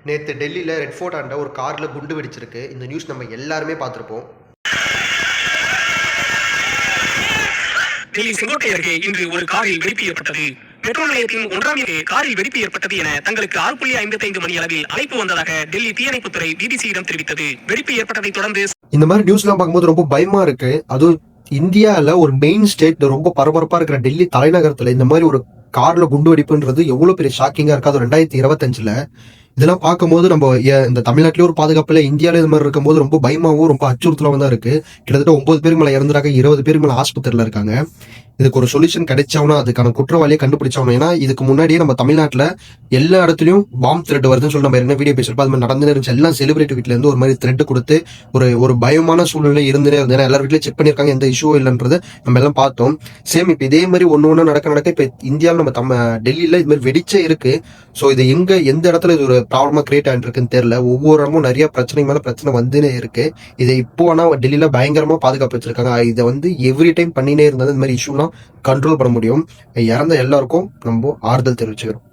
நேற்று டெல்லியில் red fort ஆண்ட ஒரு காரில் குண்டு வெடிச்சிருக்கு. இந்த நியூஸ் நம்ம எல்லாருமே பார்த்துருப்போம். டெல்லி செங்கோட்டை அருகே இன்று ஒரு காரில் வெடிப்பு ஏற்பட்டது. பெட்ரோல் நிலையத்தின் 1ஆம் எண் காரில் வெடிப்பு ஏற்பட்டது என தங்களுக்கு 6:55 மணி அளவில் அழைப்பு வந்ததாக டெல்லி தீயணைப்புத்துறை பிபிசியிடம் தெரிவித்தது. வெடிப்பு ஏற்பட்டதை தொடர்ந்து இந்த மாதிரி நியூஸ்லாம் பார்க்கும்போது ரொம்ப பயமா இருக்கு. அதுவும் இந்தியாவில் ஒரு மெயின் ஸ்டேட் ரொம்ப பரபரப்பா இருக்கிற டெல்லி தலைநகரத்துல இந்த மாதிரி ஒரு கார்ல குண்டு வெடிப்புன்றது எவ்வளவு பெரிய ஷாக்கிங்கா இருக்காது 2025ல. இதெல்லாம் பார்க்கும்போது நம்ம இந்த தமிழ்நாட்டிலேயே ஒரு பாதுகாப்பு இல்லை, இந்தியாவில இது மாதிரி இருக்கும்போது ரொம்ப பயமாவும் ரொம்ப அச்சுறுத்தலாவும் தான் இருக்கு. கிட்டத்தட்ட 9 பேருக்கு மேல இறந்துறாங்க, 20 பேருக்கு மேல ஆஸ்பத்திரியில இருக்காங்க. இதுக்கு ஒரு சொல்யூஷன் கிடைச்சாவனா, அதுக்கான குற்றவாளியை கண்டுபிடிச்சாவணும். ஏன்னா இதுக்கு முன்னாடியே நம்ம தமிழ்நாட்டுல எல்லா இடத்துலயும் பாம்பு த்ரெட் வருதுன்னு சொல்லி நம்ம என்ன வீடியோ பேசுறப்ப அது மாதிரி நடந்துனே இருந்துச்சு. எல்லாம் செலிபிரிட்டி வீட்டுல இருந்து ஒரு மாதிரி த்ரெட் கொடுத்து ஒரு பயமான சூழ்நிலை இருந்துனே இருந்தது. எல்லா வீட்லயும் செக் பண்ணிருக்காங்க, எந்த இஷ்யூ இல்லைன்றது நம்ம எல்லாம் பார்த்தோம். சேம் இப்ப இதே மாதிரி ஒண்ணு நடக்க இப்ப இந்தியாவில் நம்ம டெல்லியில இது மாதிரி வெடிச்சே இருக்கு. ஸோ இது எந்த இடத்துல இது ஒரு ப்ராப்ளமா கிரியேட் ஆகிட்டு இருக்குன்னு தெரியல. ஒவ்வொரு இடமும் நிறைய பிரச்சனை மேல பிரச்சனை வந்துனே இருக்கு. இதை இப்போ ஆனா டெல்லியில பயங்கரமா பாதுகாப்பு வச்சிருக்காங்க. இதை எவ்ரி டைம் பண்ணினே இருந்தது இந்த மாதிரி இஷ்யூலாம் கண்ட்ரோல் பண்ண முடியும். இறந்த எல்லாருக்கும் நம்ம ஆறுதல் தெரிவிச்சுக்கிறோம்.